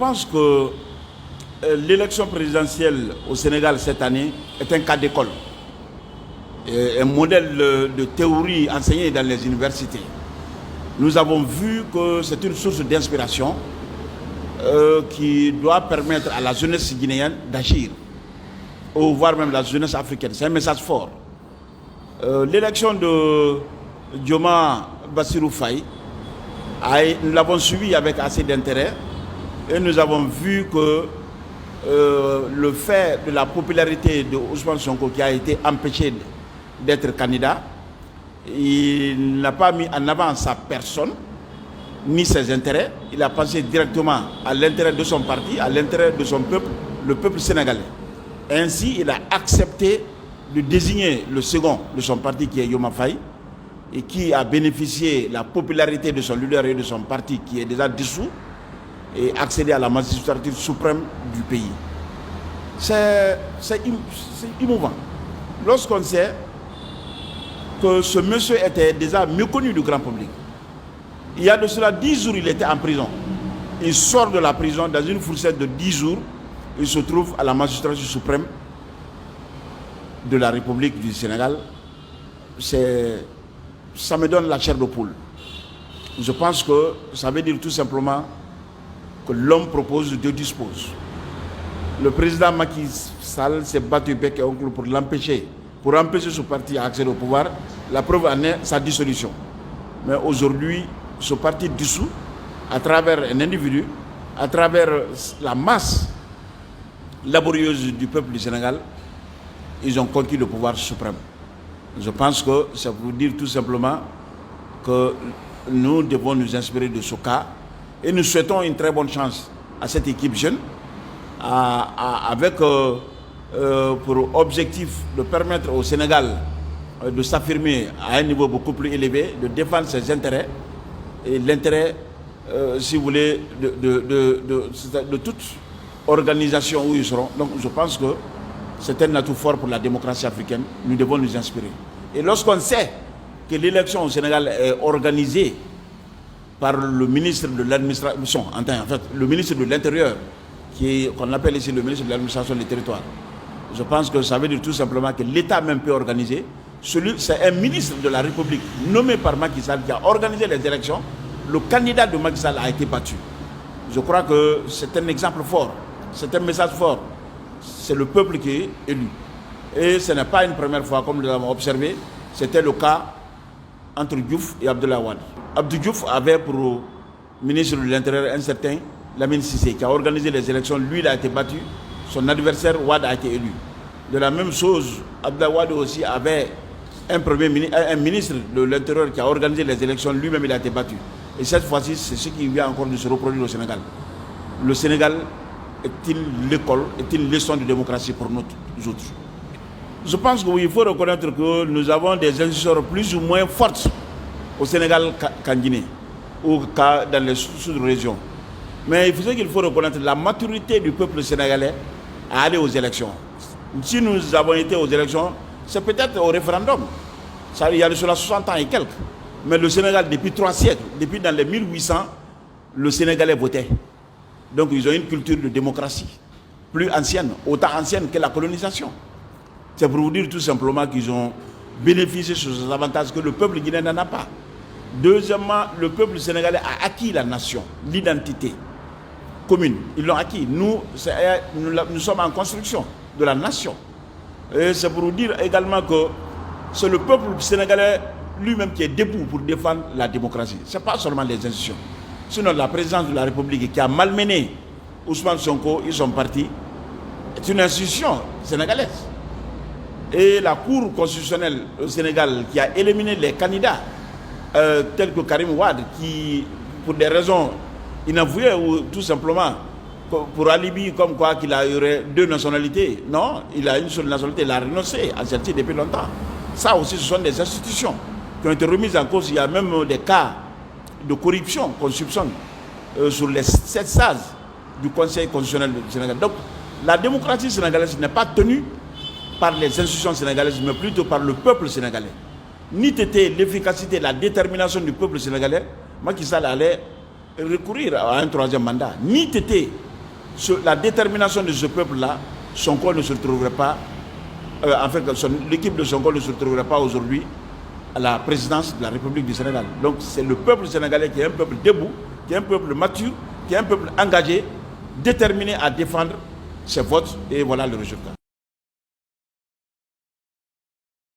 pense que l'élection présidentielle au Sénégal cette année est un cas d'école, un modèle de théorie enseigné dans les universités. Nous avons vu que c'est une source d'inspiration qui doit permettre à la jeunesse guinéenne d'agir, ou voire même la jeunesse africaine. C'est un message fort. L'élection de Dioma Bassirou Faye, nous l'avons suivi avec assez d'intérêt et nous avons vu que le fait de la popularité de Ousmane Sonko qui a été empêché d'être candidat, il n'a pas mis en avant sa personne ni ses intérêts. Il a pensé directement à l'intérêt de son parti, à l'intérêt de son peuple, le peuple sénégalais. Ainsi, il a accepté de désigner le second de son parti qui est Yoma Faye et qui a bénéficié de la popularité de son leader et de son parti qui est déjà dissous et accédé à la magistrature suprême du pays. C'est émouvant. Lorsqu'on sait que ce monsieur était déjà méconnu du grand public. Il y a de cela 10 jours, il était en prison. Il sort de la prison dans une fourchette de 10 jours. Il se trouve à la magistrature suprême de la République du Sénégal. Ça me donne la chair de poule. Je pense que ça veut dire tout simplement que l'homme propose, Dieu dispose. Le président Macky Sall s'est battu bec et ongle pour l'empêcher, pour empêcher ce parti à accéder au pouvoir. La preuve en est sa dissolution. Mais aujourd'hui, ce parti dissous, à travers un individu, à travers la masse laborieuse du peuple du Sénégal, ils ont conquis le pouvoir suprême. Je pense que ça veut dire tout simplement que nous devons nous inspirer de ce cas et nous souhaitons une très bonne chance à cette équipe jeune avec pour objectif de permettre au Sénégal de s'affirmer à un niveau beaucoup plus élevé, de défendre ses intérêts et l'intérêt, si vous voulez, de toute organisation où ils seront. Donc je pense que c'est un atout fort pour la démocratie africaine. Nous devons nous inspirer. Et lorsqu'on sait que l'élection au Sénégal est organisée par le ministre de l'administration, en fait, le ministre de l'Intérieur, qu'on appelle ici le ministre de l'administration des territoires, je pense que ça veut dire tout simplement que l'État même peut organiser. C'est un ministre de la République nommé par Macky Sall qui a organisé les élections. Le candidat de Macky Sall a été battu. Je crois que c'est un exemple fort, c'est un message fort. C'est le peuple qui est élu. Et ce n'est pas une première fois, comme nous l'avons observé, c'était le cas entre Diouf et Abdoulaye Wade. Abdou Diouf avait pour ministre de l'Intérieur un certain Lamine Cissé qui a organisé les élections. Lui, il a été battu. Son adversaire, Wade, a été élu. De la même chose, Abdoulaye Wade aussi avait un ministre de l'Intérieur qui a organisé les élections. Lui-même, il a été battu. Et cette fois-ci, c'est ce qui vient encore de se reproduire au Sénégal. Le Sénégal est-il l'école, est-il une leçon de démocratie pour nous autres? Je pense qu'il faut reconnaître que nous avons des institutions plus ou moins fortes au Sénégal qu'en Guinée ou dans les sous-régions. Mais il faut reconnaître la maturité du peuple sénégalais à aller aux élections. Si nous avons été aux élections, c'est peut-être au référendum. Ça, il y a de cela 60 ans et quelques. Mais le Sénégal, depuis 3 siècles, depuis dans les 1800, le Sénégalais votait. Donc ils ont une culture de démocratie plus ancienne, autant ancienne que la colonisation. C'est pour vous dire tout simplement qu'ils ont bénéficié de ces avantages que le peuple guinéen n'en a pas. Deuxièmement, le peuple sénégalais a acquis la nation, l'identité commune. Ils l'ont acquis. Nous sommes en construction de la nation. Et c'est pour vous dire également que c'est le peuple sénégalais lui-même qui est debout pour défendre la démocratie. Ce n'est pas seulement les institutions. Sinon, la présidence de la République qui a malmené Ousmane Sonko et son parti est une institution sénégalaise. Et la Cour constitutionnelle au Sénégal qui a éliminé les candidats tels que Karim Wade qui, pour des raisons inavouées ou tout simplement pour alibi comme quoi qu'il a eu 2 nationalités. Non, il a une seule nationalité, il a renoncé à celle-ci depuis longtemps. Ça aussi, ce sont des institutions qui ont été remises en cause. Il y a même des cas de corruption qu'on soupçonne sur les 7 sages du Conseil constitutionnel du Sénégal. Donc, la démocratie sénégalaise n'est pas tenue par les institutions sénégalaises, mais plutôt par le peuple sénégalais. Ni était l'efficacité, la détermination du peuple sénégalais, Macky Sall allait recourir à un 3e mandat. Ni était la détermination de ce peuple-là, Sonko ne se retrouverait pas, en fait, l'équipe de Sonko ne se retrouverait pas aujourd'hui à la présidence de la République du Sénégal. Donc c'est le peuple sénégalais qui est un peuple debout, qui est un peuple mature, qui est un peuple engagé, déterminé à défendre ses votes, et voilà le résultat.